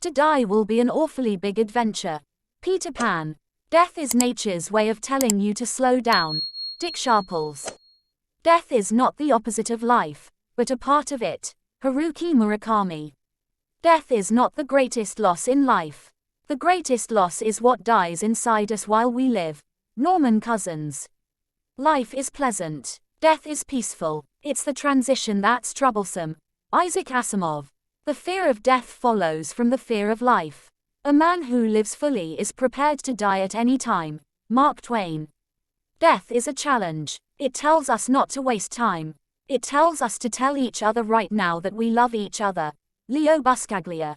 To die will be an awfully big adventure. Peter Pan. Death is nature's way of telling you to slow down. Dick Sharples. Death is not the opposite of life, but a part of it. Haruki Murakami. Death is not the greatest loss in life. The greatest loss is what dies inside us while we live. Norman Cousins. Life is pleasant. Death is peaceful. It's the transition that's troublesome. Isaac Asimov. The fear of death follows from the fear of life. A man who lives fully is prepared to die at any time. Mark Twain. Death is a challenge. It tells us not to waste time. It tells us to tell each other right now that we love each other. Leo Buscaglia.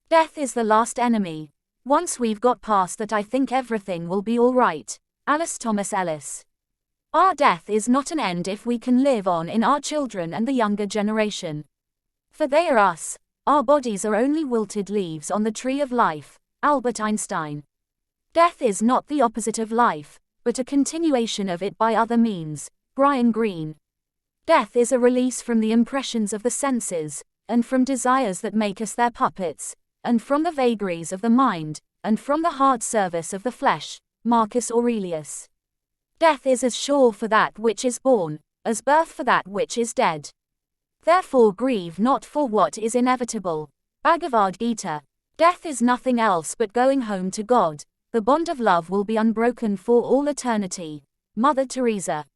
Death is the last enemy. Once we've got past that, I think everything will be all right. Alice Thomas Ellis. Our death is not an end if we can live on in our children and the younger generation. For they are us. Our bodies are only wilted leaves on the tree of life. Albert Einstein. Death is not the opposite of life, but a continuation of it by other means. Brian Greene. Death is a release from the impressions of the senses, and from desires that make us their puppets, and from the vagaries of the mind, and from the hard service of the flesh. Marcus Aurelius. Death is as sure for that which is born, as birth for that which is dead. Therefore grieve not for what is inevitable. Bhagavad Gita. Death is nothing else but going home to God. The bond of love will be unbroken for all eternity. Mother Teresa.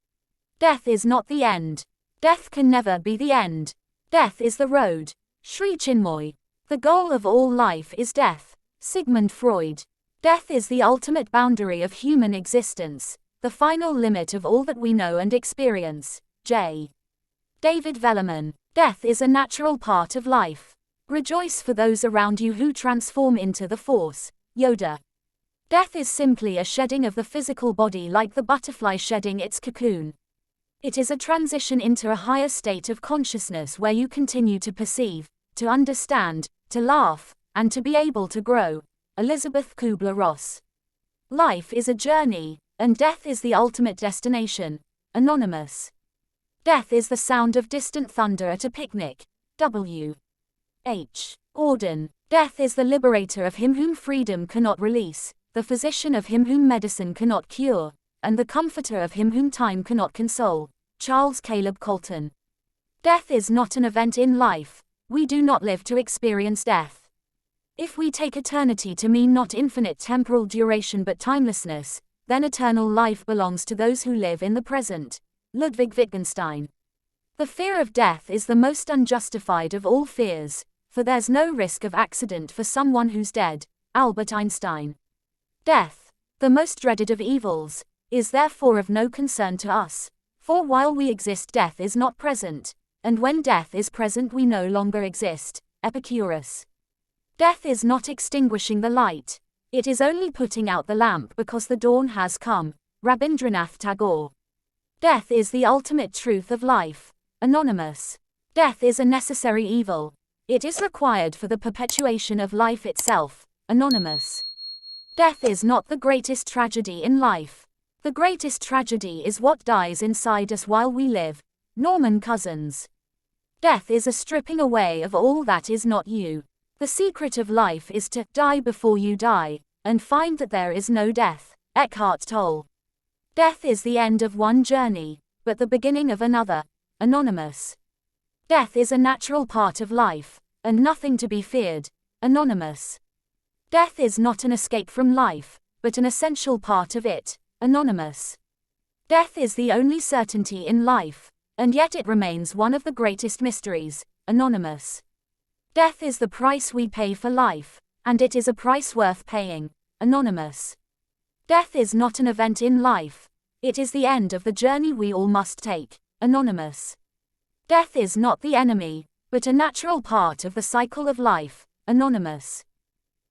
Death is not the end. Death can never be the end. Death is the road. Sri Chinmoy. The goal of all life is death. Sigmund Freud. Death is the ultimate boundary of human existence, the final limit of all that we know and experience. J. David Velleman. Death is a natural part of life. Rejoice for those around you who transform into the Force. Yoda. Death is simply a shedding of the physical body, like the butterfly shedding its cocoon. It is a transition into a higher state of consciousness where you continue to perceive, to understand, to laugh, and to be able to grow. Elizabeth Kubler-Ross. Life is a journey, and death is the ultimate destination. Anonymous. Death is the sound of distant thunder at a picnic. W. H. Auden. Death is the liberator of him whom freedom cannot release, the physician of him whom medicine cannot cure, and the comforter of him whom time cannot console. Charles Caleb Colton. Death is not an event in life. We do not live to experience death. If we take eternity to mean not infinite temporal duration but timelessness, then eternal life belongs to those who live in the present. Ludwig Wittgenstein. The fear of death is the most unjustified of all fears, for there's no risk of accident for someone who's dead. Albert Einstein. Death, the most dreaded of evils, is therefore of no concern to us, for while we exist death is not present, and when death is present we no longer exist. Epicurus. Death is not extinguishing the light, it is only putting out the lamp because the dawn has come. Rabindranath Tagore. Death is the ultimate truth of life. Anonymous. Death is a necessary evil. It is required for the perpetuation of life itself. Anonymous. Death is not the greatest tragedy in life. The greatest tragedy is what dies inside us while we live. Norman Cousins. Death is a stripping away of all that is not you. The secret of life is to die before you die, and find that there is no death. Eckhart Tolle. Death is the end of one journey, but the beginning of another. Anonymous. Death is a natural part of life, and nothing to be feared. Anonymous. Death is not an escape from life, but an essential part of it. Anonymous. Death is the only certainty in life, and yet it remains one of the greatest mysteries. Anonymous. Death is the price we pay for life, and it is a price worth paying. Anonymous. Death is not an event in life, it is the end of the journey we all must take. Anonymous. Death is not the enemy, but a natural part of the cycle of life. Anonymous.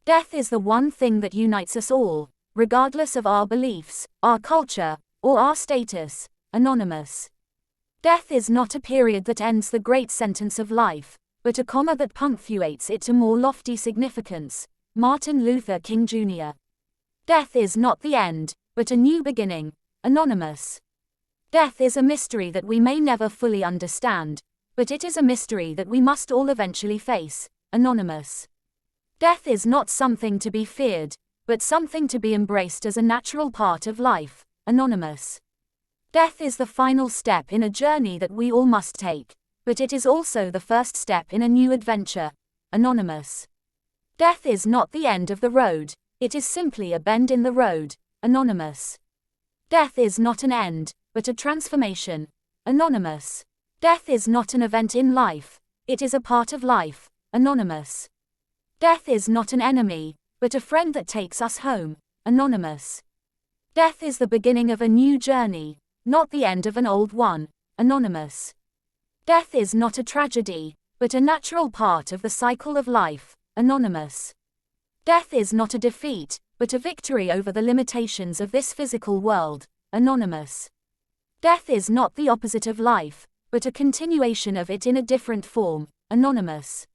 Death is the one thing that unites us all, regardless of our beliefs, our culture, or our status. Anonymous. Death is not a period that ends the great sentence of life, but a comma that punctuates it to more lofty significance. Martin Luther King Jr. Death is not the end, but a new beginning. Anonymous. Death is a mystery that we may never fully understand, but it is a mystery that we must all eventually face. Anonymous. Death is not something to be feared, but something to be embraced as a natural part of life. Anonymous. Death is the final step in a journey that we all must take, but it is also the first step in a new adventure. Anonymous. Death is not the end of the road, it is simply a bend in the road. Anonymous. Death is not an end, but a transformation. Anonymous. Death is not an event in life, it is a part of life. Anonymous. Death is not an enemy, but a friend that takes us home. Anonymous. Death is the beginning of a new journey, not the end of an old one. Anonymous. Death is not a tragedy, but a natural part of the cycle of life. Anonymous. Death is not a defeat, but a victory over the limitations of this physical world. Anonymous. Death is not the opposite of life, but a continuation of it in a different form. Anonymous.